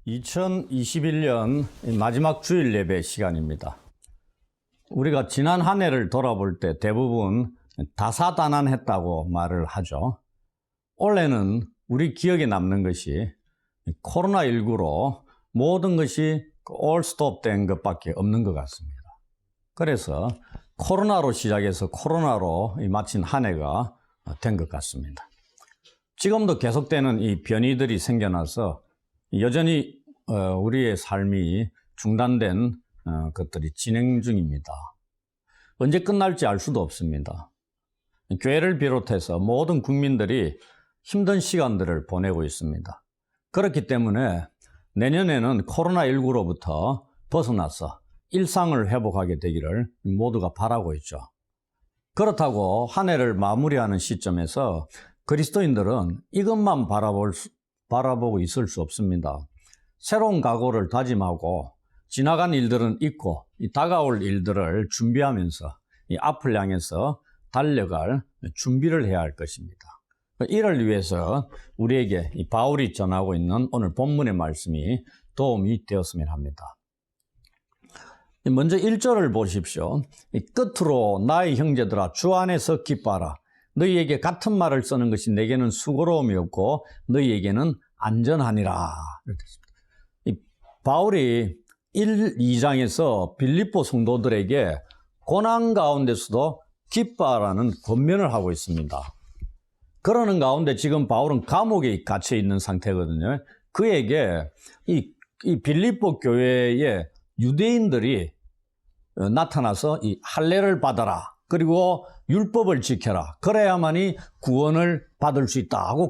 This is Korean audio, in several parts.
2021년 마지막 주일 예배 시간입니다. 우리가 지난 한 해를 돌아볼 때 대부분 다사다난했다고 말을 하죠. 올해는 우리 기억에 남는 것이 코로나19로 모든 것이 올 스톱된 것밖에 없는 것 같습니다. 그래서 코로나로 시작해서 코로나로 마친 한 해가 된 것 같습니다. 지금도 계속되는 이 변이들이 생겨나서 여전히 우리의 삶이 중단된 것들이 진행 중입니다. 언제 끝날지 알 수도 없습니다. 교회를 비롯해서 모든 국민들이 힘든 시간들을 보내고 있습니다. 그렇기 때문에 내년에는 코로나19로부터 벗어나서 일상을 회복하게 되기를 모두가 바라고 있죠. 그렇다고 한 해를 마무리하는 시점에서 그리스도인들은 이것만 바라보고 있을 수 없습니다. 새로운 각오를 다짐하고 지나간 일들은 잊고 다가올 일들을 준비하면서 앞을 향해서 달려갈 준비를 해야 할 것입니다. 이를 위해서 우리에게 바울이 전하고 있는 오늘 본문의 말씀이 도움이 되었으면 합니다. 먼저 1절을 보십시오. 끝으로 나의 형제들아 주 안에서 기뻐하라. 너희에게 같은 말을 쓰는 것이 내게는 수고로움이 없고 너희에게는 안전하니라. 바울이 1, 2장에서 빌립보 성도들에게 고난 가운데서도 기뻐하라는 권면을 하고 있습니다. 그러는 가운데 지금 바울은 감옥에 갇혀 있는 상태거든요. 그에게 이 빌립보 교회의 유대인들이 나타나서 이 할례를 받아라. 그리고 율법을 지켜라. 그래야만이 구원을 받을 수 있다 하고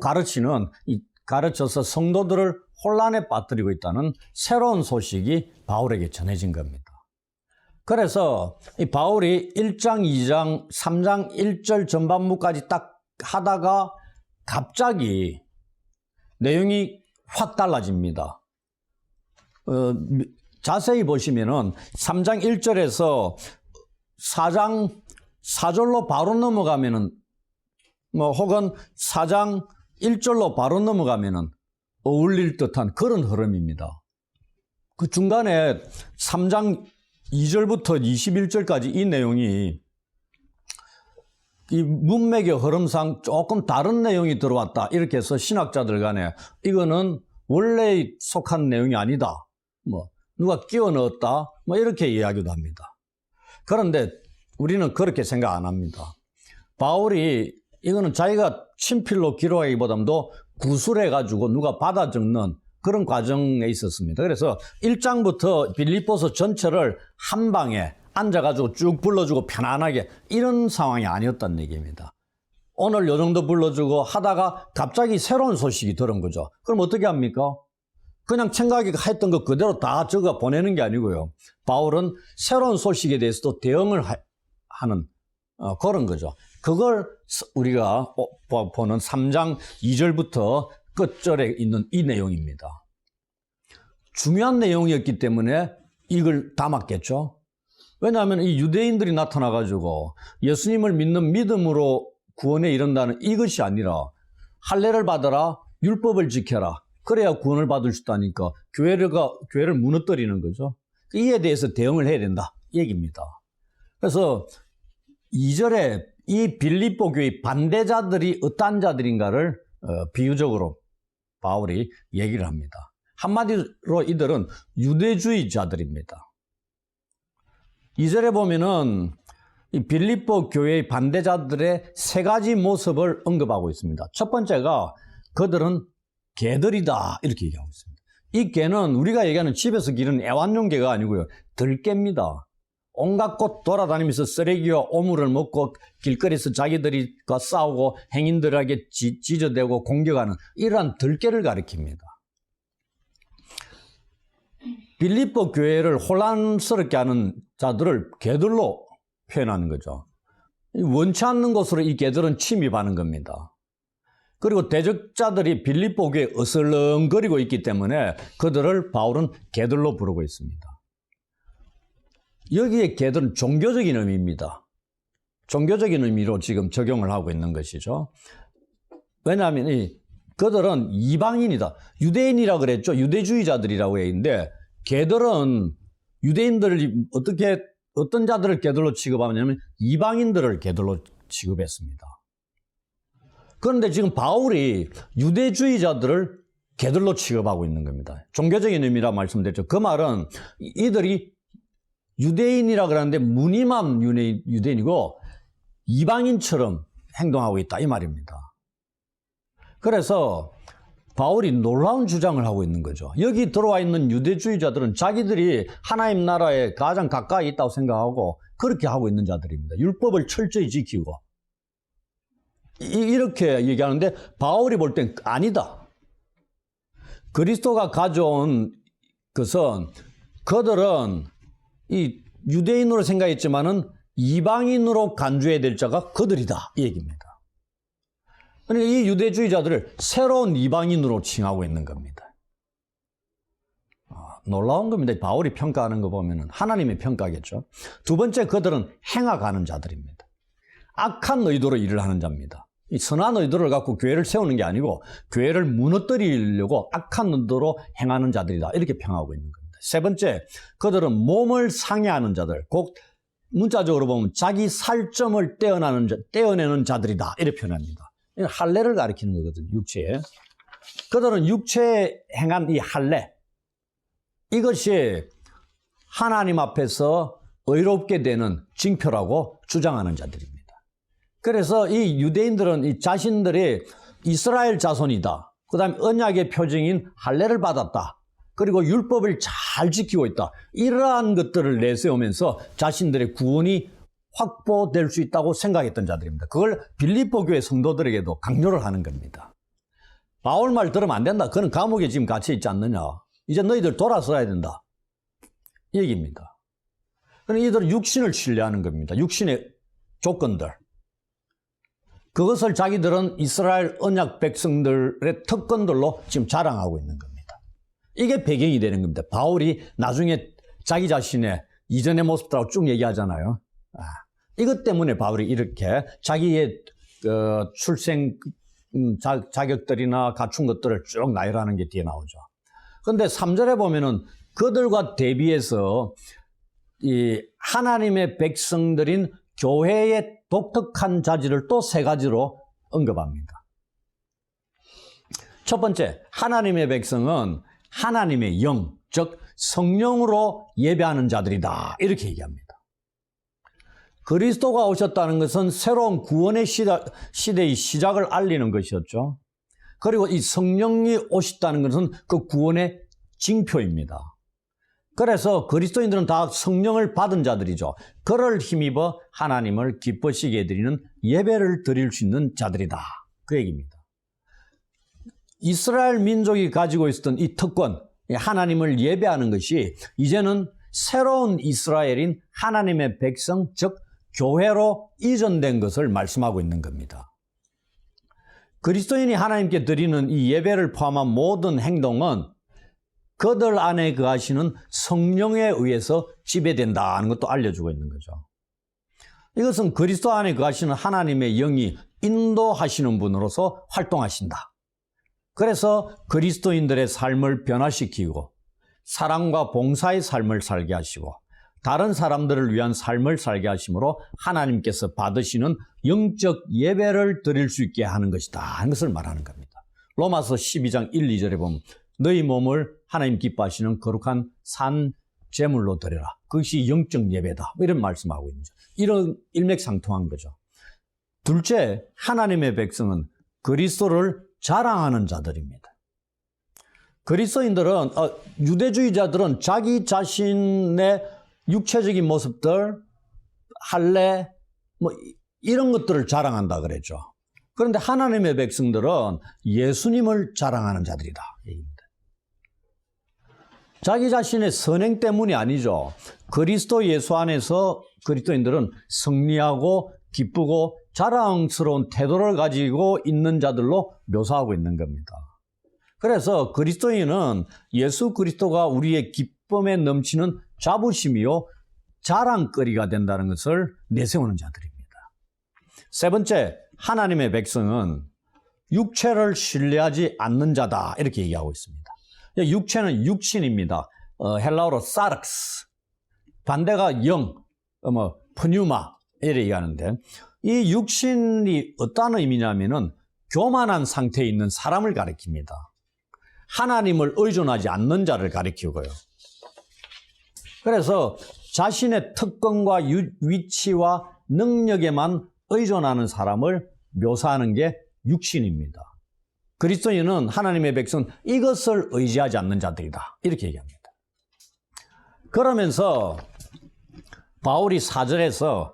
가르쳐서 성도들을 혼란에 빠뜨리고 있다는 새로운 소식이 바울에게 전해진 겁니다. 그래서 이 바울이 1장, 2장, 3장 1절 전반부까지 딱 하다가 갑자기 내용이 확 달라집니다. 자세히 보시면은 3장 1절에서 4장 4절로 바로 넘어가면은 혹은 4장 1절로 바로 넘어가면은 어울릴 듯한 그런 흐름입니다. 그 중간에 3장 2절부터 21절까지 이 내용이 이 문맥의 흐름상 조금 다른 내용이 들어왔다. 이렇게 해서 신학자들 간에 이거는 원래 속한 내용이 아니다. 누가 끼워 넣었다. 이렇게 이야기도 합니다. 그런데 우리는 그렇게 생각 안 합니다. 바울이 이거는 자기가 친필로 기록하기보다도 구술해가지고 누가 받아 적는 그런 과정에 있었습니다. 그래서 1장부터 빌립보서 전체를 한 방에 앉아가지고 쭉 불러주고 편안하게 이런 상황이 아니었다는 얘기입니다. 오늘 요 정도 불러주고 하다가 갑자기 새로운 소식이 들은 거죠. 그럼 어떻게 합니까? 그냥 생각이 했던 거 그대로 다 적어 보내는 게 아니고요. 바울은 새로운 소식에 대해서도 대응을 하는 그런 거죠. 그걸 우리가 보는 3장 2절부터 끝절에 있는 이 내용입니다. 중요한 내용이었기 때문에 이걸 담았겠죠. 왜냐하면 이 유대인들이 나타나가지고 예수님을 믿는 믿음으로 구원에 이른다는 이것이 아니라 할례를 받아라, 율법을 지켜라. 그래야 구원을 받을 수 있다니까 교회를 무너뜨리는 거죠. 이에 대해서 대응을 해야 된다. 이 얘기입니다. 그래서 2절에 이 빌립보 교회 반대자들이 어떤 자들인가를 비유적으로 바울이 얘기를 합니다. 한마디로 이들은 유대주의자들입니다. 2절에 보면은 이 빌립보 교회의 반대자들의 세 가지 모습을 언급하고 있습니다. 첫 번째가 그들은 개들이다 이렇게 얘기하고 있습니다. 이 개는 우리가 얘기하는 집에서 기르는 애완용 개가 아니고요. 들개입니다. 온갖 곳 돌아다니면서 쓰레기와 오물을 먹고 길거리에서 자기들과 싸우고 행인들에게 지저대고 공격하는 이러한 들개를 가리킵니다. 빌립보 교회를 혼란스럽게 하는 자들을 개들로 표현하는 거죠. 원치 않는 곳으로 이 개들은 침입하는 겁니다. 그리고 대적자들이 빌립보 교회에 어슬렁거리고 있기 때문에 그들을 바울은 개들로 부르고 있습니다. 여기에 개들은 종교적인 의미입니다. 종교적인 의미로 지금 적용을 하고 있는 것이죠. 왜냐하면 이 그들은 이방인이다. 유대인이라 그랬죠. 유대주의자들이라고 했는데 걔들은 유대인들이 어떤 자들을 걔들로 취급하냐면 이방인들을 걔들로 취급했습니다. 그런데 지금 바울이 유대주의자들을 걔들로 취급하고 있는 겁니다. 종교적인 의미라 말씀드렸죠. 그 말은 이들이 유대인이라 그러는데 무늬만 유대인이고 이방인처럼 행동하고 있다 이 말입니다. 그래서 바울이 놀라운 주장을 하고 있는 거죠. 여기 들어와 있는 유대주의자들은 자기들이 하나님 나라에 가장 가까이 있다고 생각하고 그렇게 하고 있는 자들입니다. 율법을 철저히 지키고 이렇게 얘기하는데 바울이 볼 땐 아니다. 그리스도가 가져온 것은 그들은 이 유대인으로 생각했지만은 이방인으로 간주해야 될 자가 그들이다 이 얘기입니다. 그러니까 이 유대주의자들을 새로운 이방인으로 칭하고 있는 겁니다. 놀라운 겁니다. 바울이 평가하는 거 보면은 하나님의 평가겠죠. 두 번째, 그들은 행악하는 자들입니다. 악한 의도로 일을 하는 자입니다. 이 선한 의도를 갖고 교회를 세우는 게 아니고 교회를 무너뜨리려고 악한 의도로 행하는 자들이다. 이렇게 평하고 있는 겁니다. 세 번째, 그들은 몸을 상해하는 자들, 곧 문자적으로 보면 자기 살점을 떼어내는 자들이다. 이렇게 표현합니다. 할례를 가리키는 거거든요. 육체에. 그들은 육체에 행한 이 할례, 이것이 하나님 앞에서 의롭게 되는 징표라고 주장하는 자들입니다. 그래서 이 유대인들은 이 자신들이 이스라엘 자손이다. 그 다음에 언약의 표징인 할례를 받았다. 그리고 율법을 잘 지키고 있다. 이러한 것들을 내세우면서 자신들의 구원이 확보될 수 있다고 생각했던 자들입니다. 그걸 빌립보 교회 성도들에게도 강조를 하는 겁니다. 바울 말 들으면 안 된다. 그는 감옥에 지금 갇혀 있지 않느냐. 이제 너희들 돌아서야 된다. 이 얘기입니다. 그러니까 이들은 육신을 신뢰하는 겁니다. 육신의 조건들. 그것을 자기들은 이스라엘 언약 백성들의 특권들로 지금 자랑하고 있는 겁니다. 이게 배경이 되는 겁니다. 바울이 나중에 자기 자신의 이전의 모습들하고 쭉 얘기하잖아요. 이것 때문에 바울이 이렇게 자기의 출생 자격들이나 갖춘 것들을 쭉 나열하는 게 뒤에 나오죠. 그런데 3절에 보면은 그들과 대비해서 이 하나님의 백성들인 교회의 독특한 자질을 또 3가지로 언급합니다. 첫 번째, 하나님의 백성은 하나님의 영, 즉 성령으로 예배하는 자들이다. 이렇게 얘기합니다. 그리스도가 오셨다는 것은 새로운 구원의 시대의 시작을 알리는 것이었죠. 그리고 이 성령이 오셨다는 것은 그 구원의 징표입니다. 그래서 그리스도인들은 다 성령을 받은 자들이죠. 그를 힘입어 하나님을 기쁘시게 해드리는 예배를 드릴 수 있는 자들이다. 그 얘기입니다. 이스라엘 민족이 가지고 있었던 이 특권, 하나님을 예배하는 것이 이제는 새로운 이스라엘인 하나님의 백성, 즉 교회로 이전된 것을 말씀하고 있는 겁니다. 그리스도인이 하나님께 드리는 이 예배를 포함한 모든 행동은 그들 안에 거하시는 성령에 의해서 지배된다는 것도 알려주고 있는 거죠. 이것은 그리스도 안에 거하시는 하나님의 영이 인도하시는 분으로서 활동하신다. 그래서 그리스도인들의 삶을 변화시키고 사랑과 봉사의 삶을 살게 하시고 다른 사람들을 위한 삶을 살게 하심으로 하나님께서 받으시는 영적 예배를 드릴 수 있게 하는 것이다 하는 것을 말하는 겁니다. 로마서 12장 1, 2절에 보면 너희 몸을 하나님 기뻐하시는 거룩한 산 제물로 드려라. 그것이 영적 예배다. 이런 말씀하고 있는 거죠. 이런 일맥상통한 거죠. 둘째, 하나님의 백성은 그리스도를 자랑하는 자들입니다. 그리스도인들은 유대주의자들은 자기 자신의 육체적인 모습들, 할례, 이런 것들을 자랑한다 그랬죠. 그런데 하나님의 백성들은 예수님을 자랑하는 자들이다. 자기 자신의 선행 때문이 아니죠. 그리스도 예수 안에서 그리스도인들은 승리하고 기쁘고 자랑스러운 태도를 가지고 있는 자들로 묘사하고 있는 겁니다. 그래서 그리스도인은 예수 그리스도가 우리의 기쁨에 넘치는 자부심이요 자랑거리가 된다는 것을 내세우는 자들입니다. 세 번째, 하나님의 백성은 육체를 신뢰하지 않는 자다 이렇게 얘기하고 있습니다. 육체는 육신입니다. 헬라어로 사르크스, 반대가 영, 푸뉴마 이렇게 얘기하는데 이 육신이 어떤 의미냐면은 교만한 상태에 있는 사람을 가리킵니다. 하나님을 의존하지 않는 자를 가리키고요. 그래서 자신의 특권과 위치와 능력에만 의존하는 사람을 묘사하는 게 육신입니다. 그리스도인은 하나님의 백성 이것을 의지하지 않는 자들이다 이렇게 얘기합니다. 그러면서 바울이 4절에서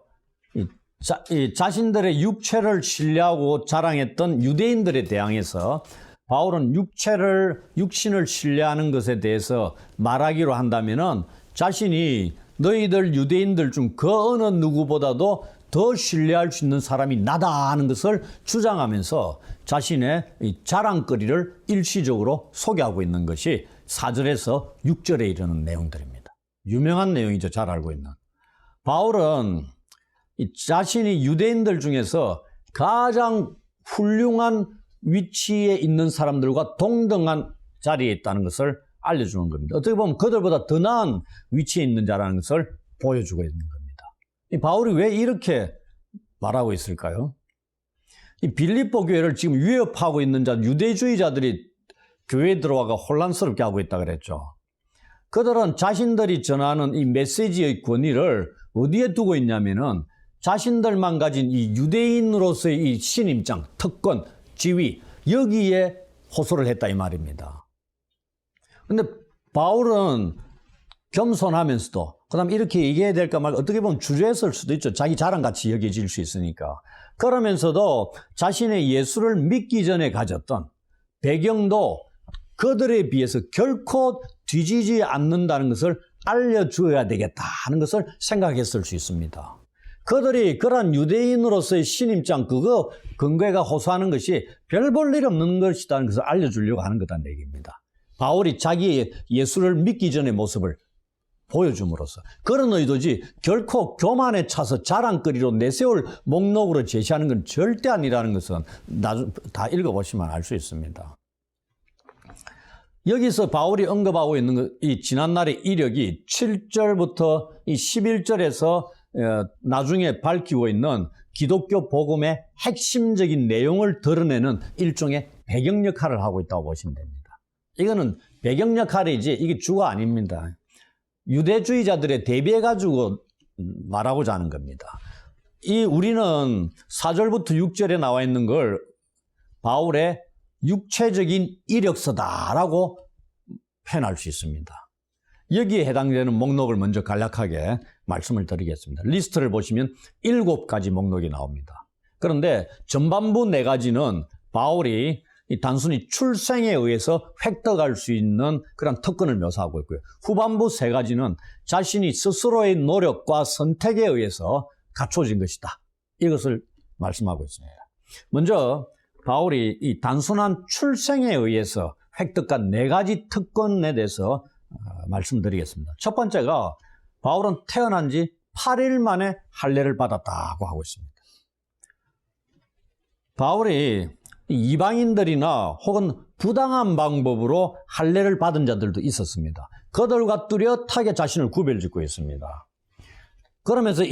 자신들의 육체를 신뢰하고 자랑했던 유대인들에 대항해서 바울은 육신을 신뢰하는 것에 대해서 말하기로 한다면은 자신이 너희들 유대인들 중 그 어느 누구보다도 더 신뢰할 수 있는 사람이 나다 하는 것을 주장하면서 자신의 자랑거리를 일시적으로 소개하고 있는 것이 4절에서 6절에 이르는 내용들입니다. 유명한 내용이죠. 잘 알고 있는. 바울은 자신이 유대인들 중에서 가장 훌륭한 위치에 있는 사람들과 동등한 자리에 있다는 것을 알려주는 겁니다. 어떻게 보면 그들보다 더 나은 위치에 있는 자라는 것을 보여주고 있는 겁니다. 이 바울이 왜 이렇게 말하고 있을까요? 이 빌립보 교회를 지금 위협하고 있는 자, 유대주의자들이 교회에 들어와가 혼란스럽게 하고 있다 그랬죠. 그들은 자신들이 전하는 이 메시지의 권위를 어디에 두고 있냐면은 자신들만 가진 이 유대인으로서의 이 신임장, 특권, 지위, 여기에 호소를 했다 이 말입니다. 근데 바울은 겸손하면서도 그다음 이렇게 얘기해야 될까 말까 어떻게 보면 주저했을 수도 있죠. 자기 자랑같이 여겨질 수 있으니까. 그러면서도 자신의 예수를 믿기 전에 가졌던 배경도 그들에 비해서 결코 뒤지지 않는다는 것을 알려줘야 되겠다 하는 것을 생각했을 수 있습니다. 그들이 그러한 유대인으로서의 신임장 그거 근거가 호소하는 것이 별 볼 일 없는 것이라는 것을 알려주려고 하는 거다는 얘기입니다. 바울이 자기 예수를 믿기 전의 모습을 보여줌으로써 그런 의도지 결코 교만에 차서 자랑거리로 내세울 목록으로 제시하는 건 절대 아니라는 것은 다 읽어보시면 알 수 있습니다. 여기서 바울이 언급하고 있는 이 지난날의 이력이 7절부터 이 11절에서 나중에 밝히고 있는 기독교 복음의 핵심적인 내용을 드러내는 일종의 배경 역할을 하고 있다고 보시면 됩니다. 이거는 배경 역할이지 이게 주가 아닙니다. 유대주의자들에 대비해가지고 말하고자 하는 겁니다. 우리는 4절부터 6절에 나와 있는 걸 바울의 육체적인 이력서다라고 표현할 수 있습니다. 여기에 해당되는 목록을 먼저 간략하게 말씀을 드리겠습니다. 리스트를 보시면 7가지 목록이 나옵니다. 그런데 전반부 4가지는 바울이 단순히 출생에 의해서 획득할 수 있는 그런 특권을 묘사하고 있고요. 후반부 3가지는 자신이 스스로의 노력과 선택에 의해서 갖춰진 것이다. 이것을 말씀하고 있습니다. 먼저 바울이 이 단순한 출생에 의해서 획득한 4가지 특권에 대해서 말씀드리겠습니다. 첫 번째가 바울은 태어난 지 8일 만에 할례를 받았다고 하고 있습니다. 바울이 이방인들이나 혹은 부당한 방법으로 할례를 받은 자들도 있었습니다. 그들과 뚜렷하게 자신을 구별짓고 있습니다. 그러면서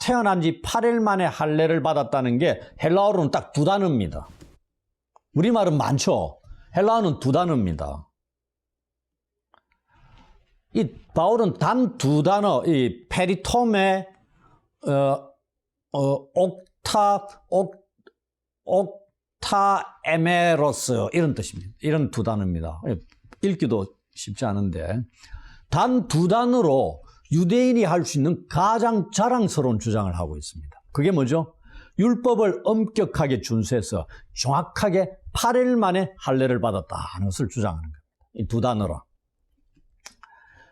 태어난 지 8일 만에 할례를 받았다는 게 헬라어로는 딱 2단어입니다. 우리말은 많죠. 헬라어는 2단어입니다. 이 바울은 단 2단어, 이 페리토메, 옥타에메로스 이런 뜻입니다. 이런 2단어입니다. 읽기도 쉽지 않은데 단 2단어로 유대인이 할 수 있는 가장 자랑스러운 주장을 하고 있습니다. 그게 뭐죠? 율법을 엄격하게 준수해서 정확하게 8일 만에 할례를 받았다는 것을 주장하는 겁니다. 이 2단어로.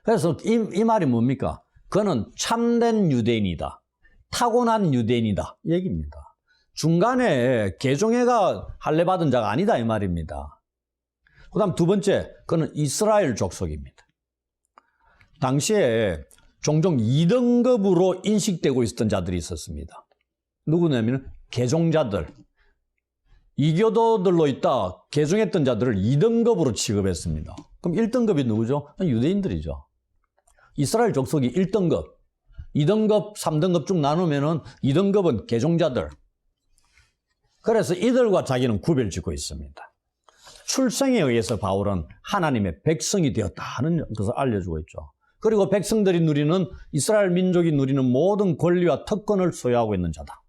그래서 이 말이 뭡니까? 그는 참된 유대인이다. 타고난 유대인이다. 얘기입니다. 중간에 개종해가 할례 받은 자가 아니다 이 말입니다. 그 다음 2번째, 그는 이스라엘 족속입니다. 당시에 종종 2등급으로 인식되고 있었던 자들이 있었습니다. 누구냐면 개종자들. 이교도들로 있다 개종했던 자들을 2등급으로 취급했습니다. 그럼 1등급이 누구죠? 유대인들이죠. 이스라엘 족속이 1등급, 2등급, 3등급 쭉 나누면은 2등급은 개종자들. 그래서 이들과 자기는 구별짓고 있습니다. 출생에 의해서 바울은 하나님의 백성이 되었다는 것을 알려주고 있죠. 그리고 백성들이 누리는, 이스라엘 민족이 누리는 모든 권리와 특권을 소유하고 있는 자다.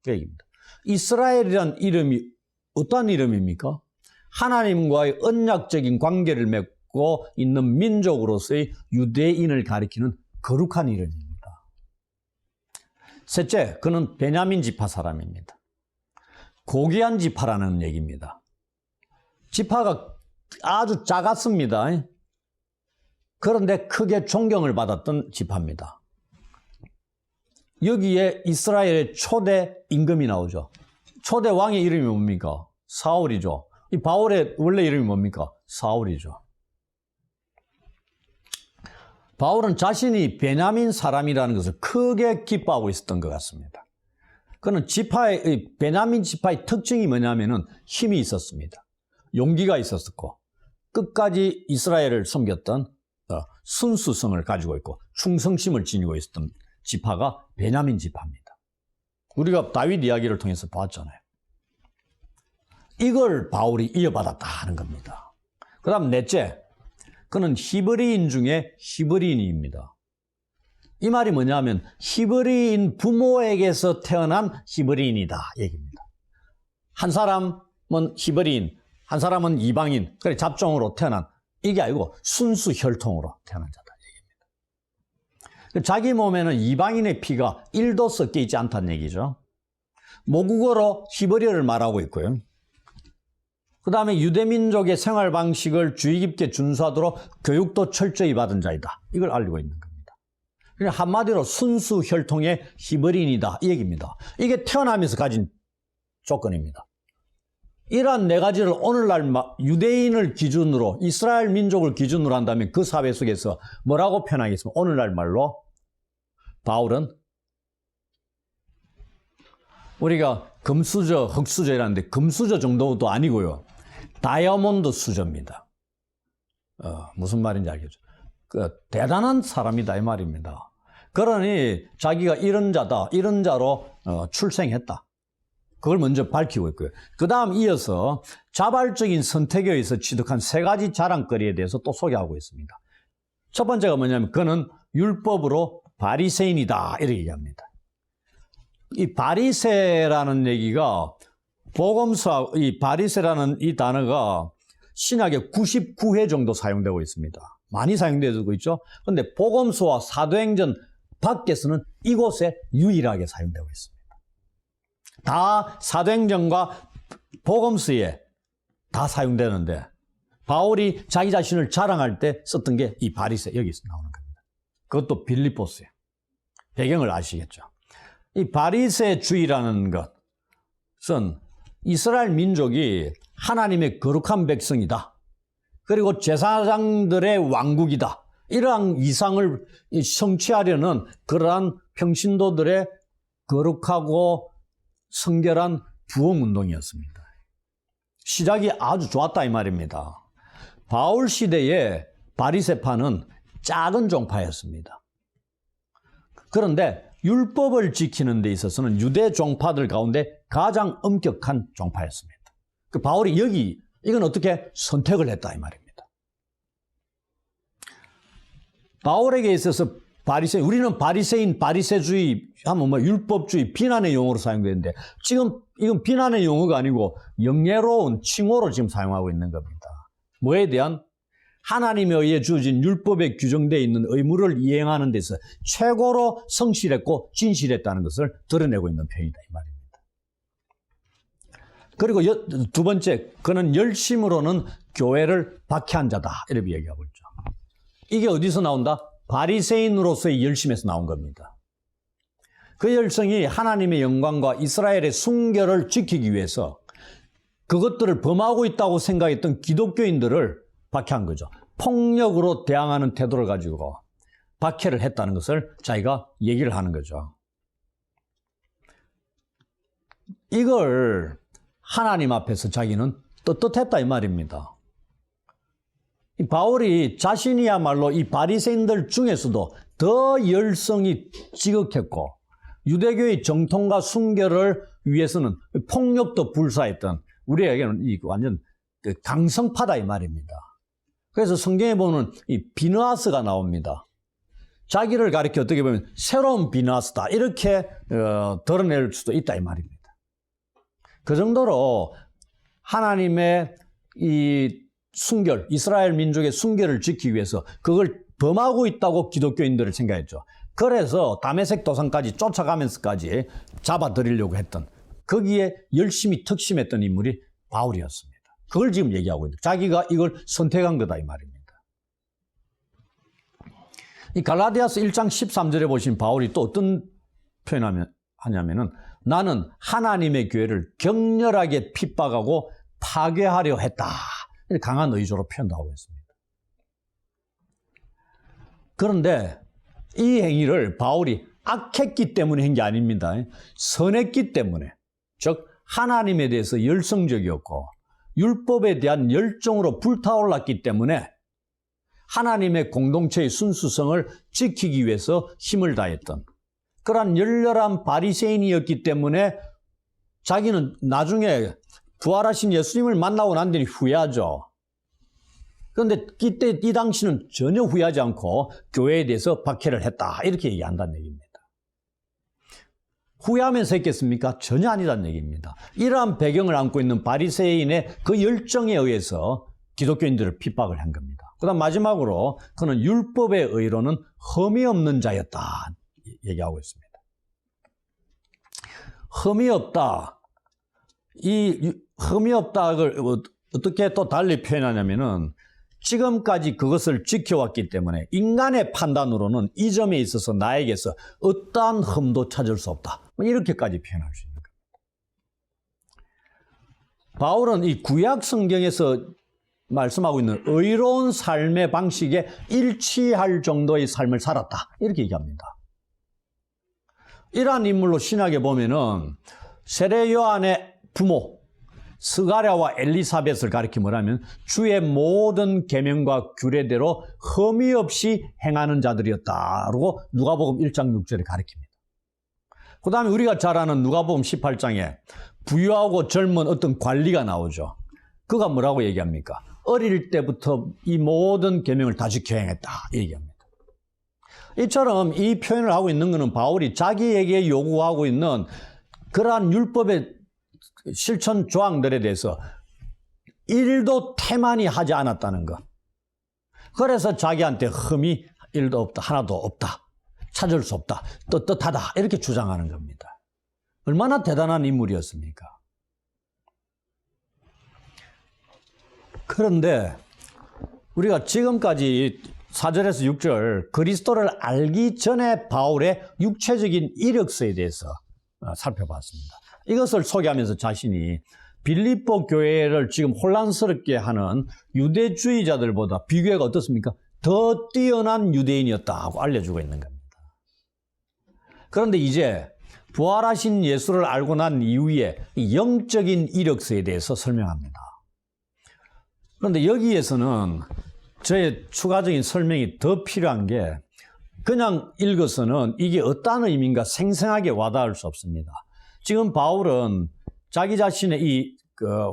그 얘기입니다. 이스라엘이란 이름이 어떠한 이름입니까? 하나님과의 언약적인 관계를 맺고 있는 민족으로서의 유대인을 가리키는 거룩한 이름입니다. 셋째, 그는 베냐민 지파 사람입니다. 고귀한 지파라는 얘기입니다. 지파가 아주 작았습니다. 그런데 크게 존경을 받았던 지파입니다. 여기에 이스라엘의 초대 임금이 나오죠. 초대 왕의 이름이 뭡니까? 사울이죠. 이 바울의 원래 이름이 뭡니까? 사울이죠. 바울은 자신이 베냐민 사람이라는 것을 크게 기뻐하고 있었던 것 같습니다. 그는 베냐민 지파의 특징이 뭐냐면은 힘이 있었습니다. 용기가 있었고, 끝까지 이스라엘을 섬겼던 순수성을 가지고 있고, 충성심을 지니고 있었던 지파가 베냐민 지파입니다. 우리가 다윗 이야기를 통해서 봤잖아요. 이걸 바울이 이어받았다는 겁니다. 그 다음 넷째, 그는 히브리인 중에 히브리인입니다. 이 말이 뭐냐면 히브리인 부모에게서 태어난 히브리인이다 얘기입니다. 한 사람은 히브리인, 한 사람은 이방인, 그래 잡종으로 태어난, 이게 아니고 순수 혈통으로 태어난 자다 얘기입니다. 자기 몸에는 이방인의 피가 1도 섞여 있지 않다는 얘기죠. 모국어로 히브리어를 말하고 있고요. 그 다음에 유대민족의 생활 방식을 주의 깊게 준수하도록 교육도 철저히 받은 자이다. 이걸 알리고 있는 겁니다. 그러니까 한마디로 순수 혈통의 히브리인이다 이 얘기입니다. 이게 태어나면서 가진 조건입니다. 이러한 네 가지를 오늘날 유대인을 기준으로, 이스라엘 민족을 기준으로 한다면 그 사회 속에서 뭐라고 표현하겠습니까? 오늘날 말로 바울은 우리가 금수저, 흑수저 이라는데 금수저 정도도 아니고요. 다이아몬드 수저입니다. 무슨 말인지 알겠죠? 대단한 사람이다 이 말입니다. 그러니 자기가 이런 자다, 이런 자로 출생했다. 그걸 먼저 밝히고 있고요. 그 다음 이어서 자발적인 선택에 의해서 취득한 세 가지 자랑거리에 대해서 또 소개하고 있습니다. 첫 번째가 뭐냐면 그는 율법으로 바리새인이다 이렇게 얘기합니다. 이 바리새라는 얘기가 복음서, 이 바리새라는 이 단어가 신약에 99회 정도 사용되고 있습니다. 많이 사용되고 있죠. 그런데 복음서와 사도행전 밖에서는 이곳에 유일하게 사용되고 있습니다. 다 사도행전과 복음서에 다 사용되는데 바울이 자기 자신을 자랑할 때 썼던 게 이 바리새, 여기서 나오는 겁니다. 그것도 빌립보스에. 배경을 아시겠죠. 이 바리새주의라는 것은 이스라엘 민족이 하나님의 거룩한 백성이다. 그리고 제사장들의 왕국이다. 이러한 이상을 성취하려는 그러한 평신도들의 거룩하고 성결한 부흥운동이었습니다. 시작이 아주 좋았다 이 말입니다. 바울 시대에 바리새파는 작은 종파였습니다. 그런데 율법을 지키는 데 있어서는 유대 종파들 가운데 가장 엄격한 종파였습니다. 그 바울이 이건 어떻게 선택을 했다 이 말입니다. 바울에게 있어서 우리는 바리새인, 바리새주의 하면 율법주의, 비난의 용어로 사용되는데 지금 이건 비난의 용어가 아니고 영예로운 칭호로 지금 사용하고 있는 겁니다. 뭐에 대한? 하나님에 의해 주어진 율법에 규정되어 있는 의무를 이행하는 데서 최고로 성실했고 진실했다는 것을 드러내고 있는 표현이다 이 말입니다. 그리고 두 번째, 그는 열심으로는 교회를 박해한 자다 이렇게 얘기하고 있죠. 이게 어디서 나온다? 바리새인으로서의 열심에서 나온 겁니다. 그 열성이 하나님의 영광과 이스라엘의 순결을 지키기 위해서 그것들을 범하고 있다고 생각했던 기독교인들을 박해한 거죠. 폭력으로 대항하는 태도를 가지고 박해를 했다는 것을 자기가 얘기를 하는 거죠. 이걸 하나님 앞에서 자기는 떳떳했다 이 말입니다. 이 바울이 자신이야말로 이 바리새인들 중에서도 더 열성이 지극했고 유대교의 정통과 순결을 위해서는 폭력도 불사했던 우리에게는 이 완전 강성파다 이 말입니다. 그래서 성경에 보면 이 비느하스가 나옵니다. 자기를 가리켜 어떻게 보면 새로운 비느하스다 이렇게 드러낼 수도 있다 이 말입니다. 그 정도로 하나님의 이 순결, 이스라엘 민족의 순결을 지키기 위해서 그걸 범하고 있다고 기독교인들을 생각했죠. 그래서 다메섹 도상까지 쫓아가면서까지 잡아들이려고 했던 거기에 열심히 특심했던 인물이 바울이었습니다. 그걸 지금 얘기하고 있는 자기가 이걸 선택한 거다 이 말입니다. 이 갈라디아서 1장 13절에 보신 바울이 또 어떤 표현하냐면은 나는 하나님의 교회를 격렬하게 핍박하고 파괴하려 했다. 강한 의조로 표현도 하고 있습니다. 그런데 이 행위를 바울이 악했기 때문에 한 게 아닙니다. 선했기 때문에, 즉 하나님에 대해서 열성적이었고 율법에 대한 열정으로 불타올랐기 때문에 하나님의 공동체의 순수성을 지키기 위해서 힘을 다했던 그러한 열렬한 바리새인이었기 때문에 자기는 나중에 부활하신 예수님을 만나고 난 뒤에 후회하죠. 그런데 이때 이 당시는 전혀 후회하지 않고 교회에 대해서 박해를 했다 이렇게 얘기한다는 얘기입니다. 후회하면서 했겠습니까? 전혀 아니라는 얘기입니다. 이러한 배경을 안고 있는 바리새인의 그 열정에 의해서 기독교인들을 핍박을 한 겁니다. 그 다음 마지막으로 그는 율법의 의로는 흠이 없는 자였다 얘기하고 있습니다. 흠이 없다. 이 흠이 없다를 어떻게 또 달리 표현하냐면은 지금까지 그것을 지켜왔기 때문에 인간의 판단으로는 이 점에 있어서 나에게서 어떠한 흠도 찾을 수 없다. 이렇게까지 표현할 수 있는 겁니다. 바울은 이 구약 성경에서 말씀하고 있는 의로운 삶의 방식에 일치할 정도의 삶을 살았다. 이렇게 얘기합니다. 이러한 인물로 신약에 보면은 세례 요한의 부모 스가랴와 엘리사벳을 가리켜 뭐라면 주의 모든 계명과 규례대로 흠이 없이 행하는 자들이었다라고 누가복음 1장 6절에 가리킵니다. 그 다음에 우리가 잘 아는 누가복음 18장에 부유하고 젊은 어떤 관리가 나오죠. 그가 뭐라고 얘기합니까? 어릴 때부터 이 모든 계명을 다 지켜 행했다 얘기합니다. 이처럼 이 표현을 하고 있는 것은 바울이 자기에게 요구하고 있는 그러한 율법의 실천 조항들에 대해서 일도 태만히 하지 않았다는 것. 그래서 자기한테 흠이 일도 없다, 하나도 없다, 찾을 수 없다, 떳떳하다 이렇게 주장하는 겁니다. 얼마나 대단한 인물이었습니까? 그런데 우리가 지금까지 4절에서 6절 그리스도를 알기 전에 바울의 육체적인 이력서에 대해서 살펴봤습니다. 이것을 소개하면서 자신이 빌립보 교회를 지금 혼란스럽게 하는 유대주의자들보다 비교해가 어떻습니까? 더 뛰어난 유대인이었다고 알려주고 있는 겁니다. 그런데 이제 부활하신 예수를 알고 난 이후에 영적인 이력서에 대해서 설명합니다. 그런데 여기에서는 저의 추가적인 설명이 더 필요한 게 그냥 읽어서는 이게 어떤 의미인가 생생하게 와닿을 수 없습니다. 지금 바울은 자기 자신의 이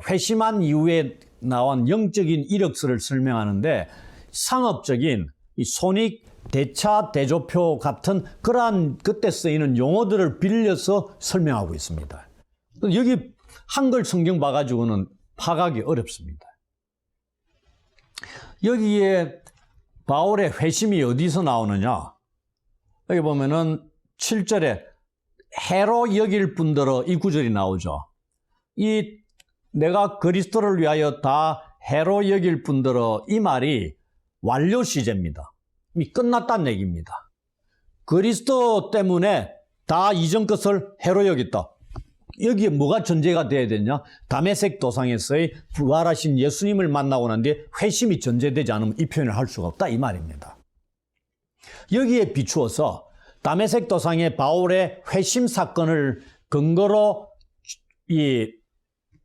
회심한 이후에 나온 영적인 이력서를 설명하는데 상업적인 이 손익 대차 대조표 같은 그러한 그때 쓰이는 용어들을 빌려서 설명하고 있습니다. 여기 한글 성경 봐가지고는 파악하기 어렵습니다. 여기에 바울의 회심이 어디서 나오느냐? 여기 보면은 7절에 해로 여길 뿐더러 이 구절이 나오죠. 이 내가 그리스도를 위하여 다 해로 여길 뿐더러 이 말이 완료 시제입니다. 이미 끝났다는 얘기입니다. 그리스도 때문에 다 이전 것을 해로 여겼다. 여기에 뭐가 전제가 돼야 되냐? 다메섹 도상에서의 부활하신 예수님을 만나고 난 뒤에 회심이 전제되지 않으면 이 표현을 할 수가 없다 이 말입니다. 여기에 비추어서 다메섹 도상의 바울의 회심 사건을 근거로 이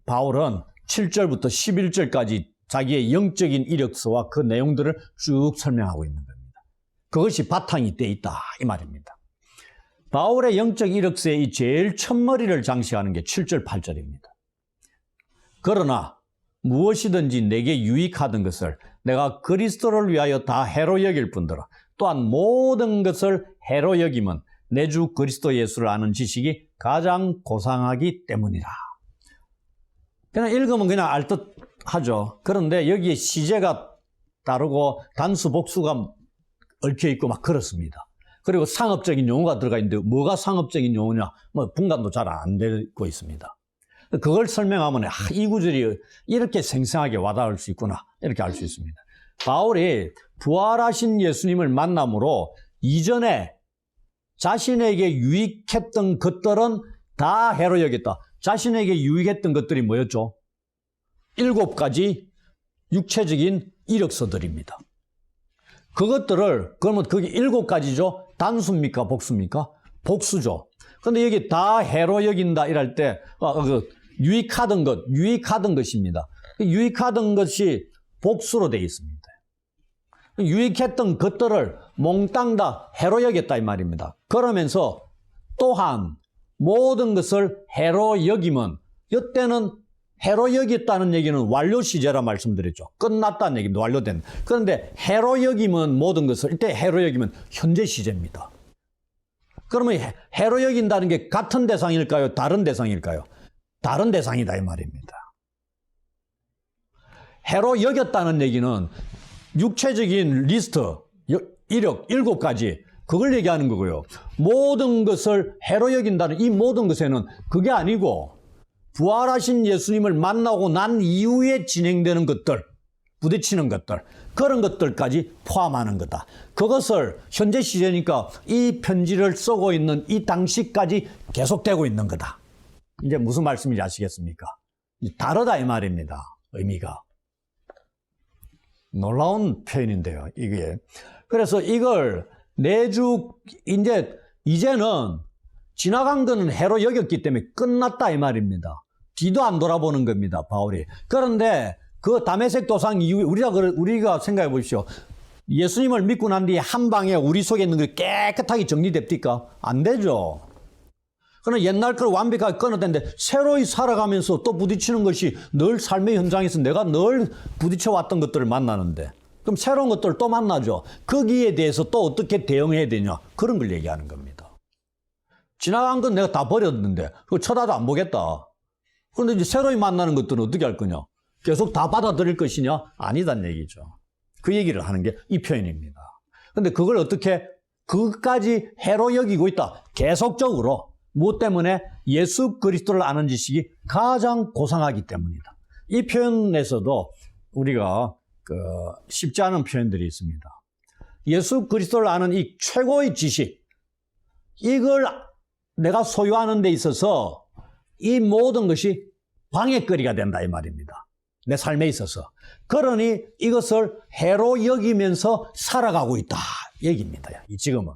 바울은 7절부터 11절까지 자기의 영적인 이력서와 그 내용들을 쭉 설명하고 있는 겁니다. 그것이 바탕이 돼 있다 이 말입니다. 바울의 영적 이력서의 이 제일 첫머리를 장식하는 게 7절 8절입니다. 그러나 무엇이든지 내게 유익하던 것을 내가 그리스도를 위하여 다 해로 여길 뿐더러 또한 모든 것을 해로 여김은 내 주 그리스도 예수를 아는 지식이 가장 고상하기 때문이라. 그냥 읽으면 그냥 알듯하죠. 그런데 여기에 시제가 다르고 단수 복수가 얽혀있고 막 그렇습니다. 그리고 상업적인 용어가 들어가 있는데 뭐가 상업적인 용어냐? 뭐 분간도 잘 안 되고 있습니다. 그걸 설명하면 이 구절이 이렇게 생생하게 와닿을 수 있구나 이렇게 알 수 있습니다. 바울이 부활하신 예수님을 만남으로 이전에 자신에게 유익했던 것들은 다 해로 여겼다. 자신에게 유익했던 것들이 뭐였죠? 7가지 육체적인 이력서들입니다. 그것들을 그러면 그게 7가지죠? 단수입니까? 복수입니까? 복수죠. 그런데 여기 다 해로 여긴다 이럴 때 유익하던 것입니다. 유익하던 것이 복수로 되어 있습니다. 유익했던 것들을 몽땅 다 해로 여겼다 이 말입니다. 그러면서 또한 모든 것을 해로 여김은 이때는 해로 여겼다는 얘기는 완료 시제라 말씀드렸죠. 끝났다는 얘기입니다. 완료된. 그런데 해로 여김은 모든 것을 이때 해로 여김은 현재 시제입니다. 그러면 해로 여긴다는 게 같은 대상일까요? 다른 대상일까요? 다른 대상이다 이 말입니다. 해로 여겼다는 얘기는 육체적인 리스트, 이력 7가지 그걸 얘기하는 거고요. 모든 것을 해로 여긴다는 이 모든 것에는 그게 아니고 부활하신 예수님을 만나고 난 이후에 진행되는 것들, 부딪히는 것들, 그런 것들까지 포함하는 거다. 그것을 현재 시제니까 이 편지를 쓰고 있는 이 당시까지 계속되고 있는 거다. 이제 무슨 말씀인지 아시겠습니까? 다르다 이 말입니다. 의미가. 놀라운 표현인데요, 이게. 그래서 이걸 이제는 지나간 거는 해로 여겼기 때문에 끝났다 이 말입니다. 뒤도 안 돌아보는 겁니다, 바울이. 그런데 그 다메섹 도상 이후에 우리가 생각해 보십시오. 예수님을 믿고 난 뒤에 한 방에 우리 속에 있는 게 깨끗하게 정리됩니까? 안 되죠. 그러나 옛날 걸 완벽하게 끊어냈는데 새로이 살아가면서 또 부딪히는 것이 늘 삶의 현장에서 내가 늘 부딪혀왔던 것들을 만나는데 그럼 새로운 것들을 또 만나죠. 거기에 대해서 또 어떻게 대응해야 되냐 그런 걸 얘기하는 겁니다. 지나간 건 내가 다 버렸는데 그거 쳐다도 안 보겠다. 그런데 이제 새로이 만나는 것들은 어떻게 할 거냐? 계속 다 받아들일 것이냐? 아니단 얘기죠. 그 얘기를 하는 게 이 표현입니다. 그런데 그걸 어떻게 그것까지 해로 여기고 있다. 계속적으로. 무엇 때문에? 예수 그리스도를 아는 지식이 가장 고상하기 때문이다. 이 표현에서도 우리가 쉽지 않은 표현들이 있습니다. 예수 그리스도를 아는 이 최고의 지식, 이걸 내가 소유하는 데 있어서 이 모든 것이 방해거리가 된다 이 말입니다. 내 삶에 있어서. 그러니 이것을 해로 여기면서 살아가고 있다 얘기입니다. 지금은.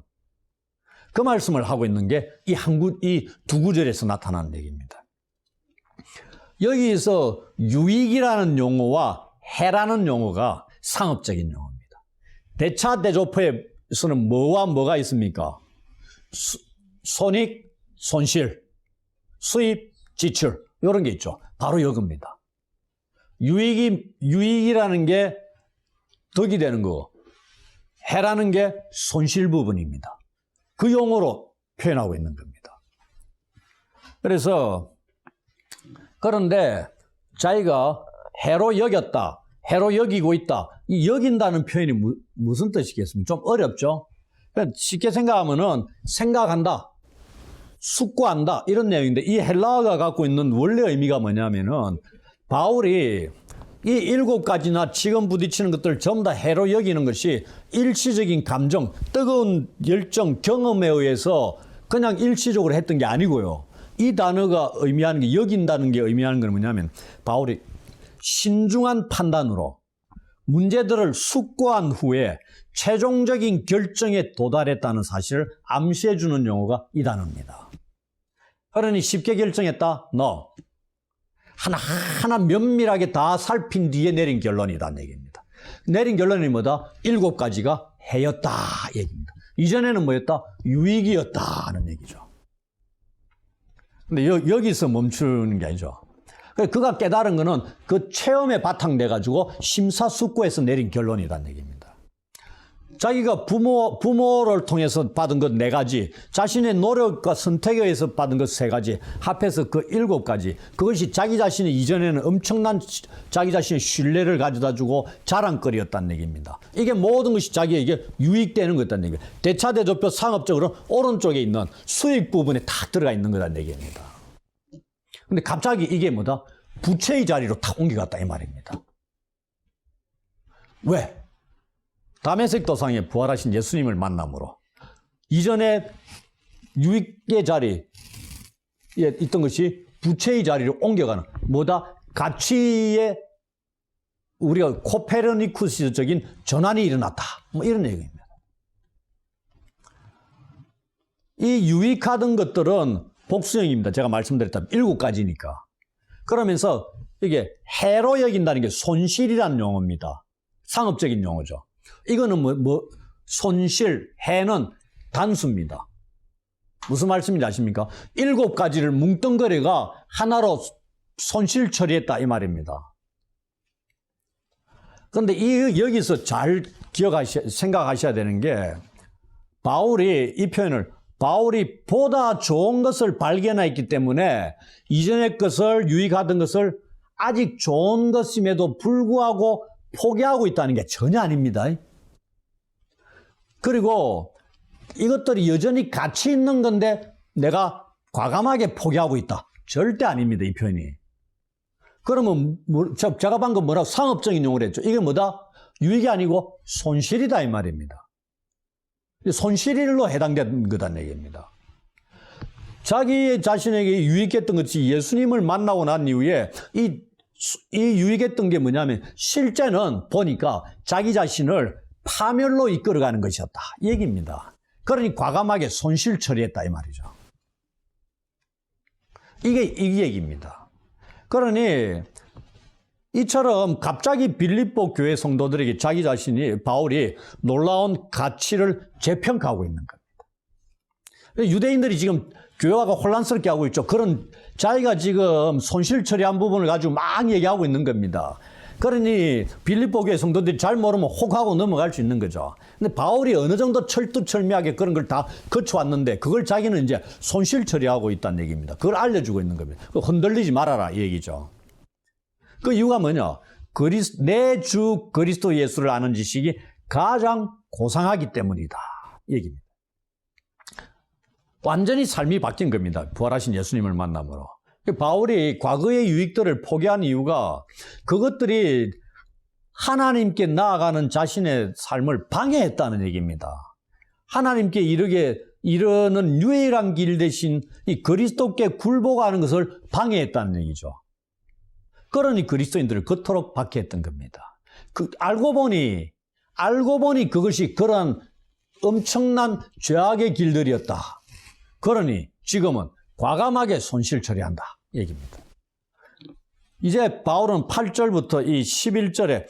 그 말씀을 하고 있는 게 이 두 구절에서 나타나는 얘기입니다. 여기서 유익이라는 용어와 해라는 용어가 상업적인 용어입니다. 대차대조표에서는 뭐와 뭐가 있습니까? 손익, 손실, 수입, 지출 이런 게 있죠. 바로 이겁니다. 유익이라는 게 덕이 되는 거고 해라는 게 손실 부분입니다. 그 용어로 표현하고 있는 겁니다. 그런데 자기가 해로 여겼다, 해로 여기고 있다. 이 여긴다는 표현이 무슨 뜻이겠습니까? 좀 어렵죠? 쉽게 생각하면은 생각한다, 숙고한다 이런 내용인데 이 헬라어가 갖고 있는 원래 의미가 뭐냐면은 바울이 이 7가지나 지금 부딪히는 것들 전부 다 해로 여기는 것이 일시적인 감정, 뜨거운 열정, 경험에 의해서 그냥 일시적으로 했던 게 아니고요. 이 단어가 의미하는 게 여긴다는 게 의미하는 건 뭐냐면 바울이 신중한 판단으로 문제들을 숙고한 후에 최종적인 결정에 도달했다는 사실을 암시해 주는 용어가 이 단어입니다. 그러니 쉽게 결정했다? No. 하나하나 면밀하게 다 살핀 뒤에 내린 결론이라는 얘기입니다. 내린 결론이 뭐다? 7가지가 해였다 얘기입니다. 이전에는 뭐였다? 유익이었다 하는 얘기죠. 근데 여기서 멈추는 게 아니죠. 그가 깨달은 거는 그 체험에 바탕돼 가지고 심사숙고해서 내린 결론이라는 얘기입니다. 자기가 부모를 통해서 받은 것 4가지, 자신의 노력과 선택에 의해서 받은 것 3가지, 합해서 그 7가지, 그것이 자기 자신이 이전에는 엄청난 자기 자신의 신뢰를 가져다 주고 자랑거리였다는 얘기입니다. 이게 모든 것이 자기에게 유익되는 거였다는 얘기예요. 대차대조표 상업적으로 오른쪽에 있는 수익 부분에 다 들어가 있는 거라는 얘기입니다. 근데 갑자기 이게 뭐다? 부채의 자리로 탁 옮겨갔다 이 말입니다. 왜? 다메섹 도상에 부활하신 예수님을 만남으로 이전에 유익의 자리에 있던 것이 부채의 자리로 옮겨가는 뭐다? 가치의 우리가 코페르니쿠스적인 전환이 일어났다. 뭐 이런 얘기입니다. 이 유익하던 것들은 복수형입니다. 제가 말씀드렸다면 7가지니까. 그러면서 이게 해로 여긴다는 게 손실이라는 용어입니다. 상업적인 용어죠. 이거는 손실, 해는 단수입니다. 무슨 말씀인지 아십니까? 7가지를 뭉뚱그려가 하나로 손실 처리했다 이 말입니다. 그런데 여기서 잘 생각하셔야 되는 게 바울이 이 표현을 바울이 보다 좋은 것을 발견했기 때문에 이전의 것을 유익하던 것을 아직 좋은 것임에도 불구하고 포기하고 있다는 게 전혀 아닙니다. 그리고 이것들이 여전히 가치 있는 건데 내가 과감하게 포기하고 있다. 절대 아닙니다. 이 표현이. 그러면 제가 방금 뭐라고 상업적인 용어를 했죠. 이게 뭐다? 유익이 아니고 손실이다 이 말입니다. 손실로 해당된 거다는 얘기입니다. 자기 자신에게 유익했던 것이 예수님을 만나고 난 이후에 이 유익했던 게 뭐냐면 실제는 보니까 자기 자신을 파멸로 이끌어가는 것이었다. 얘기입니다. 그러니 과감하게 손실 처리했다 이 말이죠. 이게 이 얘기입니다. 그러니 이처럼 갑자기 빌립보 교회 성도들에게 자기 자신이 바울이 놀라운 가치를 재평가하고 있는 겁니다. 유대인들이 지금 교회가 혼란스럽게 하고 있죠. 그런 자기가 지금 손실 처리한 부분을 가지고 막 얘기하고 있는 겁니다. 그러니 빌립보 교회 성도들이 잘 모르면 혹하고 넘어갈 수 있는 거죠. 근데 바울이 어느 정도 철두철미하게 그런 걸 다 거쳐왔는데 그걸 자기는 이제 손실 처리하고 있다는 얘기입니다. 그걸 알려주고 있는 겁니다. 흔들리지 말아라 이 얘기죠. 그 이유가 뭐냐? 내 주 그리스도 예수를 아는 지식이 가장 고상하기 때문이다. 얘기입니다. 완전히 삶이 바뀐 겁니다. 부활하신 예수님을 만남으로. 바울이 과거의 유익들을 포기한 이유가 그것들이 하나님께 나아가는 자신의 삶을 방해했다는 얘기입니다. 하나님께 이르는 유일한 길 대신 이 그리스도께 굴복하는 것을 방해했다는 얘기죠. 그러니 그리스도인들을 그토록 박해했던 겁니다. 알고 보니 그것이 그런 엄청난 죄악의 길들이었다. 그러니 지금은 과감하게 손실 처리한다. 얘기입니다. 이제 바울은 8절부터 이 11절에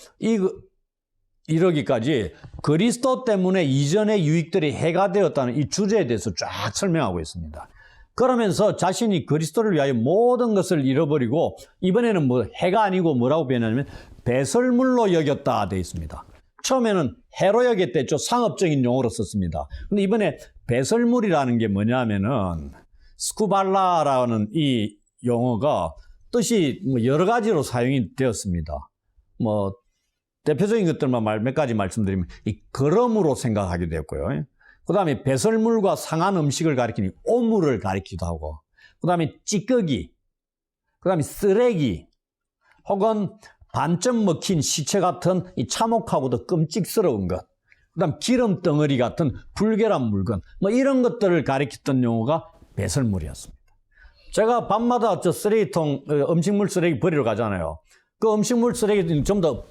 이러기까지 그리스도 때문에 이전의 유익들이 해가 되었다는 이 주제에 대해서 쫙 설명하고 있습니다. 그러면서 자신이 그리스도를 위하여 모든 것을 잃어버리고 이번에는 해가 아니고 뭐라고 표현하냐면 배설물로 여겼다 되어 있습니다. 처음에는 해로 여겼댔죠. 상업적인 용어로 썼습니다. 근데 이번에 배설물이라는 게 뭐냐면은 스쿠발라라는 이 용어가 뜻이 여러 가지로 사용이 되었습니다. 대표적인 것들만 몇 가지 말씀드리면 이 거름으로 생각하게 되었고요. 그 다음에 배설물과 상한 음식을 가리키니 오물을 가리키기도 하고, 그 다음에 찌꺼기, 그 다음에 쓰레기, 혹은 반쯤 먹힌 시체 같은 이 참혹하고도 끔찍스러운 것, 그 다음 기름 덩어리 같은 불결한 물건, 이런 것들을 가리켰던 용어가 배설물이었습니다. 제가 밤마다 쓰레기통, 음식물 쓰레기 버리러 가잖아요. 그 음식물 쓰레기는 좀 더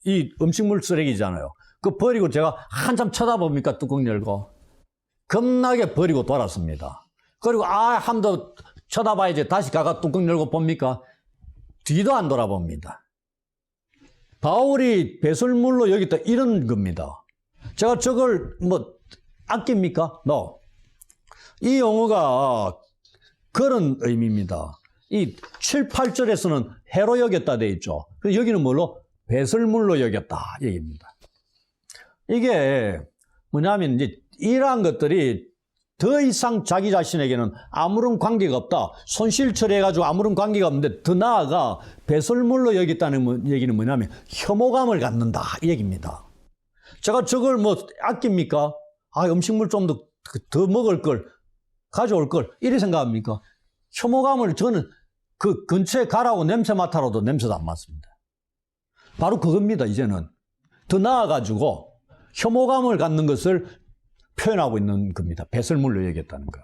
이 음식물 쓰레기잖아요. 그 버리고 제가 한참 쳐다봅니까? 뚜껑 열고. 겁나게 버리고 돌았습니다. 그리고 한 번 더 쳐다봐야지 다시 가가 뚜껑 열고 봅니까? 뒤도 안 돌아봅니다. 바울이 배설물로 여겼다 이런 겁니다. 제가 저걸 뭐 아낍니까? No. 이 용어가 그런 의미입니다. 이 7, 8절에서는 해로 여겼다 돼 있죠. 여기는 뭘로? 배설물로 여겼다 얘기입니다. 이게 뭐냐면 이제 이러한 것들이 더 이상 자기 자신에게는 아무런 관계가 없다. 손실 처리해가지고 아무런 관계가 없는데 더 나아가 배설물로 여겼다는 얘기는 뭐냐면 혐오감을 갖는다 이 얘기입니다. 제가 저걸 뭐 아낍니까? 아, 음식물 좀 더 먹을 걸, 가져올 걸 이렇게 생각합니까? 혐오감을 저는 그 근처에 가라고 냄새 맡아라도 냄새도 안 맡습니다. 바로 그겁니다. 이제는 더 나아가지고 혐오감을 갖는 것을 표현하고 있는 겁니다. 배설물로 여겼다는 거.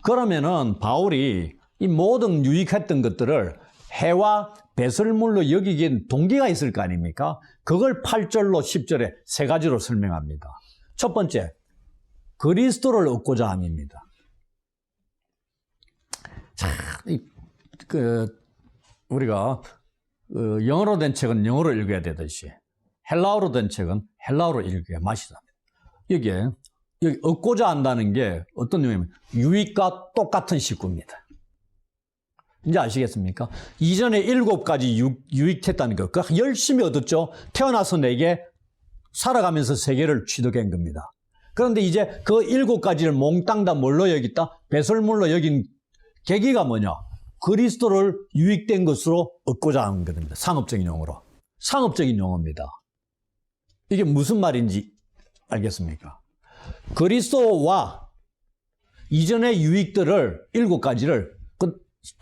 그러면은 바울이 이 모든 유익했던 것들을 해와 배설물로 여기기엔 동기가 있을 거 아닙니까? 그걸 8절로 10절에 세 가지로 설명합니다. 첫 번째, 그리스도를 얻고자 함입니다. 자, 우리가 영어로 된 책은 영어로 읽어야 되듯이 헬라어로 된 책은 헬라어로 읽어야 맛이 납니다. 여기 얻고자 한다는 게 어떤 의미냐면 유익과 똑같은 식구입니다. 이제 아시겠습니까? 이전에 7가지 유익했다는 거. 그 열심히 얻었죠. 태어나서 4개, 살아가면서 3개를 취득한 겁니다. 그런데 이제 그 7가지를 몽땅 다 뭘로 여겼다? 배설물로 여긴 계기가 뭐냐? 그리스도를 유익된 것으로 얻고자 하는 겁니다. 상업적인 용어로. 상업적인 용어입니다. 이게 무슨 말인지 알겠습니까? 그리스도와 이전의 유익들을 7가지를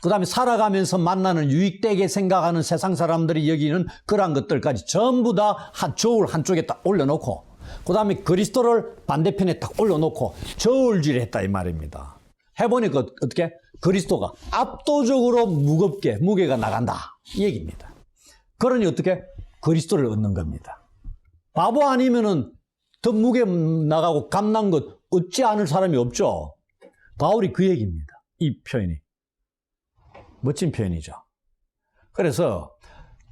그 다음에 살아가면서 만나는 유익되게 생각하는 세상 사람들이 여기는 그러한 것들까지 전부 다 저울 한쪽에 딱 올려놓고 그 다음에 그리스도를 반대편에 딱 올려놓고 저울질을 했다 이 말입니다. 해보니까 어떻게? 그리스도가 압도적으로 무게가 나간다 이 얘기입니다. 그러니 어떻게? 그리스도를 얻는 겁니다. 바보 아니면은 더 무게 나가고 값난 것 얻지 않을 사람이 없죠. 바울이 그 얘기입니다. 이 표현이. 멋진 표현이죠. 그래서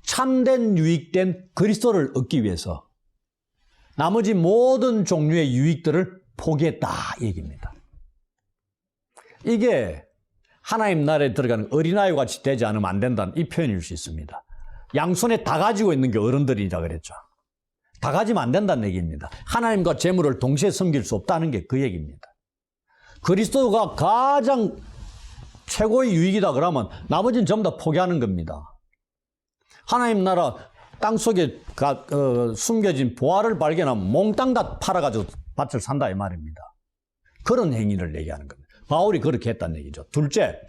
참된 유익된 그리스도를 얻기 위해서 나머지 모든 종류의 유익들을 포기했다 이 얘기입니다. 이게 하나님 나라에 들어가는 어린아이와 같이 되지 않으면 안 된다는 이 표현일 수 있습니다. 양손에 다 가지고 있는 게 어른들이라 그랬죠. 다 가지면 안 된다는 얘기입니다. 하나님과 재물을 동시에 섬길 수 없다는 게 그 얘기입니다. 그리스도가 가장 최고의 유익이다 그러면 나머지는 전부 다 포기하는 겁니다. 하나님 나라 땅속에 숨겨진 보화를 발견하면 몽땅 다 팔아가지고 밭을 산다 이 말입니다. 그런 행위를 얘기하는 겁니다. 바울이 그렇게 했다는 얘기죠. 둘째,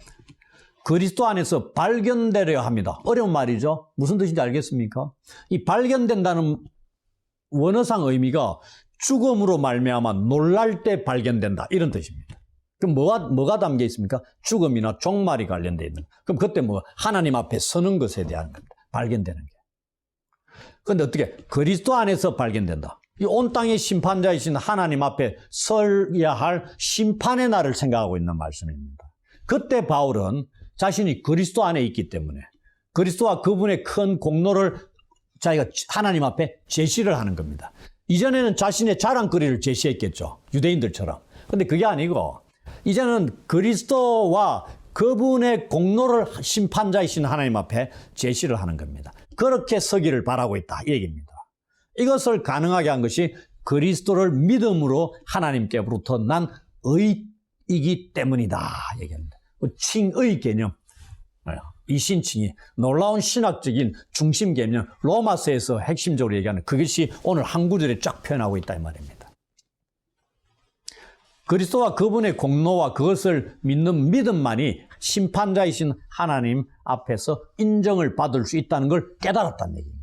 그리스도 안에서 발견되려 합니다. 어려운 말이죠. 무슨 뜻인지 알겠습니까? 이 발견된다는 원어상 의미가 죽음으로 말미암아 놀랄 때 발견된다 이런 뜻입니다. 그럼 뭐가 담겨 있습니까? 죽음이나 종말이 관련되어 있는. 그럼 그때 하나님 앞에 서는 것에 대한 겁니다. 발견되는 게. 그런데 어떻게? 그리스도 안에서 발견된다. 이 온 땅의 심판자이신 하나님 앞에 서야 할 심판의 날을 생각하고 있는 말씀입니다. 그때 바울은 자신이 그리스도 안에 있기 때문에 그리스도와 그분의 큰 공로를 자기가 하나님 앞에 제시를 하는 겁니다. 이전에는 자신의 자랑거리를 제시했겠죠. 유대인들처럼. 근데 그게 아니고 이제는 그리스도와 그분의 공로를 심판자이신 하나님 앞에 제시를 하는 겁니다. 그렇게 서기를 바라고 있다 이 얘기입니다. 이것을 가능하게 한 것이 그리스도를 믿음으로 하나님께로부터 난 의이기 때문이다 얘기합니다. 칭의 개념, 이신칭이 놀라운 신학적인 중심 개념, 로마서에서 핵심적으로 얘기하는 그것이 오늘 한 구절에 쫙 표현하고 있다 이 말입니다. 그리스도와 그분의 공로와 그것을 믿는 믿음만이 심판자이신 하나님 앞에서 인정을 받을 수 있다는 걸 깨달았다는 얘기입니다.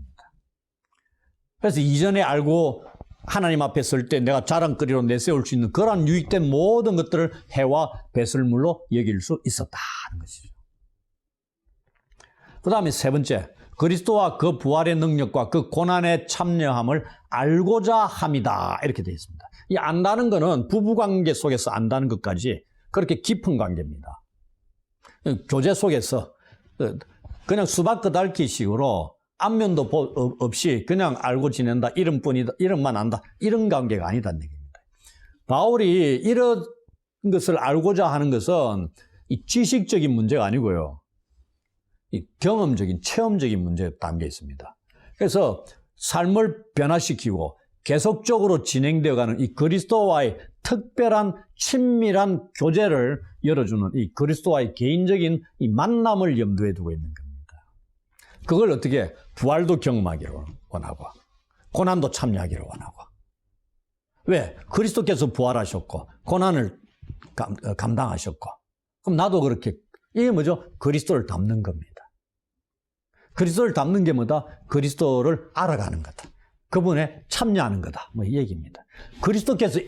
그래서 이전에 알고 하나님 앞에 설 때 내가 자랑거리로 내세울 수 있는 그러한 유익된 모든 것들을 해와 배설물로 여길 수 있었다는 것이죠. 그 다음에 세 번째, 그리스도와 그 부활의 능력과 그 고난에 참여함을 알고자 함이다 이렇게 되어 있습니다. 이 안다는 것은 부부관계 속에서 안다는 것까지 그렇게 깊은 관계입니다. 교제 속에서 그냥 수박 끄달기식으로 안면도 없이 그냥 알고 지낸다. 이름뿐이다. 이름만 안다. 이런 관계가 아니다는 얘기입니다. 바울이 이런 것을 알고자 하는 것은 이 지식적인 문제가 아니고요. 이 경험적인, 체험적인 문제에 담겨 있습니다. 그래서 삶을 변화시키고 계속적으로 진행되어가는 이 그리스도와의 특별한 친밀한 교제를 열어주는 이 그리스도와의 개인적인 이 만남을 염두에 두고 있는 겁니다. 그걸 어떻게 부활도 경험하기를 원하고 고난도 참여하기를 원하고. 왜? 그리스도께서 부활하셨고 고난을 감당하셨고 그럼 나도 그렇게. 이게 뭐죠? 그리스도를 닮는 겁니다. 그리스도를 닮는 게 뭐다? 그리스도를 알아가는 거다. 그분에 참여하는 거다. 뭐 이 얘기입니다. 그리스도께서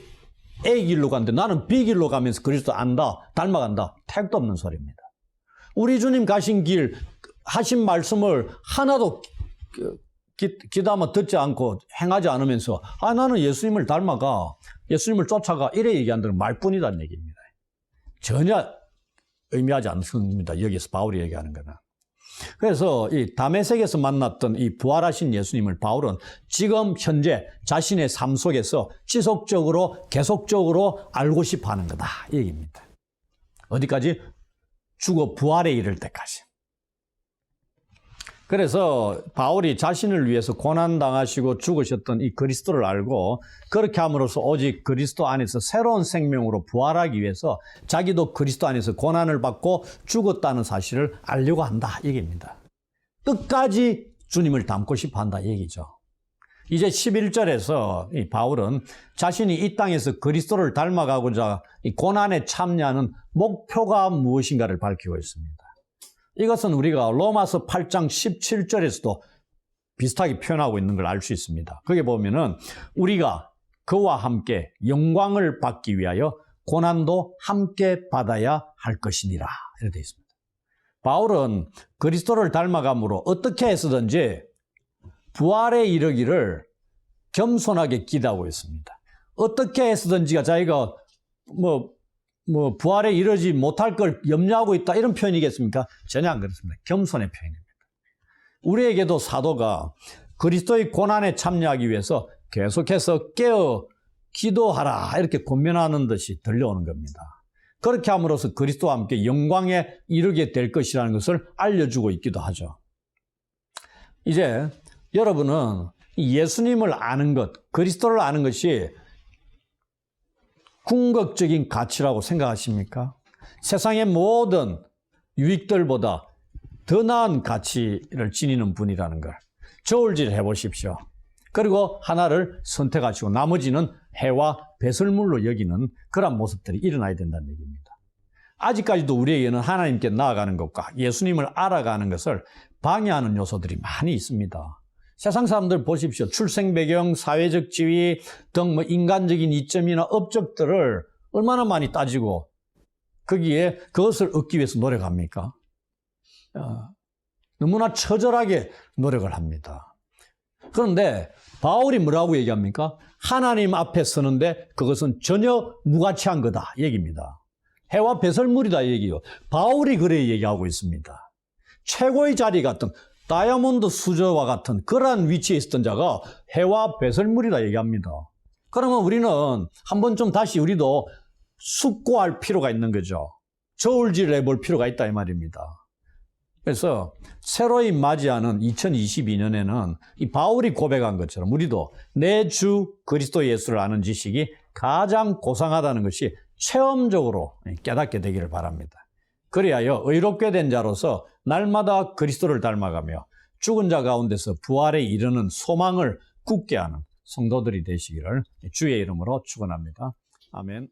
A 길로 가는데 나는 B 길로 가면서 그리스도 안다, 닮아간다. 택도 없는 소리입니다. 우리 주님 가신 길, 하신 말씀을 하나도 귀담아 듣지 않고 행하지 않으면서 나는 예수님을 닮아가, 예수님을 쫓아가 이래 얘기한다는 말뿐이라는 얘기입니다. 전혀 의미하지 않습니다. 여기서 바울이 얘기하는 거는. 그래서 이 다메섹에서 만났던 이 부활하신 예수님을 바울은 지금 현재 자신의 삶 속에서 지속적으로 계속적으로 알고 싶어 하는 거다 이 얘기입니다. 어디까지? 죽어 부활에 이를 때까지. 그래서 바울이 자신을 위해서 고난당하시고 죽으셨던 이 그리스도를 알고 그렇게 함으로써 오직 그리스도 안에서 새로운 생명으로 부활하기 위해서 자기도 그리스도 안에서 고난을 받고 죽었다는 사실을 알려고 한다 얘기입니다. 끝까지 주님을 닮고 싶어 한다 얘기죠. 이제 11절에서 이 바울은 자신이 이 땅에서 그리스도를 닮아가고자 이 고난에 참여하는 목표가 무엇인가를 밝히고 있습니다. 이것은 우리가 로마서 8장 17절에서도 비슷하게 표현하고 있는 걸 알 수 있습니다. 거기 보면은 우리가 그와 함께 영광을 받기 위하여 고난도 함께 받아야 할 것이니라 이렇게 되어 있습니다. 바울은 그리스도를 닮아감으로 어떻게 해서든지 부활에 이르기를 겸손하게 기도하고 있습니다. 어떻게 해서든지가 자기가 부활에 이르지 못할 걸 염려하고 있다 이런 표현이겠습니까? 전혀 안 그렇습니다. 겸손의 표현입니다. 우리에게도 사도가 그리스도의 고난에 참여하기 위해서 계속해서 깨어 기도하라 이렇게 권면하는 듯이 들려오는 겁니다. 그렇게 함으로써 그리스도와 함께 영광에 이르게 될 것이라는 것을 알려주고 있기도 하죠. 이제 여러분은 예수님을 아는 것, 그리스도를 아는 것이 궁극적인 가치라고 생각하십니까? 세상의 모든 유익들보다 더 나은 가치를 지니는 분이라는 걸 저울질 해보십시오. 그리고 하나를 선택하시고 나머지는 해와 배설물로 여기는 그런 모습들이 일어나야 된다는 얘기입니다. 아직까지도 우리에게는 하나님께 나아가는 것과 예수님을 알아가는 것을 방해하는 요소들이 많이 있습니다. 세상 사람들 보십시오. 출생 배경, 사회적 지위 등 인간적인 이점이나 업적들을 얼마나 많이 따지고 거기에 그것을 얻기 위해서 노력합니까? 너무나 처절하게 노력을 합니다. 그런데 바울이 뭐라고 얘기합니까? 하나님 앞에 서는데 그것은 전혀 무가치한 거다 얘기입니다. 해와 배설물이다 얘기요. 바울이 그래 얘기하고 있습니다. 최고의 자리 같은 다이아몬드 수저와 같은 그러한 위치에 있었던 자가 해와 배설물이다 얘기합니다. 그러면 우리는 한번 좀 다시 우리도 숙고할 필요가 있는 거죠. 저울질을 해볼 필요가 있다 이 말입니다. 그래서 새로이 맞이하는 2022년에는 이 바울이 고백한 것처럼 우리도 내 주 그리스도 예수를 아는 지식이 가장 고상하다는 것이 체험적으로 깨닫게 되기를 바랍니다. 그리하여 의롭게 된 자로서 날마다 그리스도를 닮아가며 죽은 자 가운데서 부활에 이르는 소망을 굳게 하는 성도들이 되시기를 주의 이름으로 축원합니다. 아멘.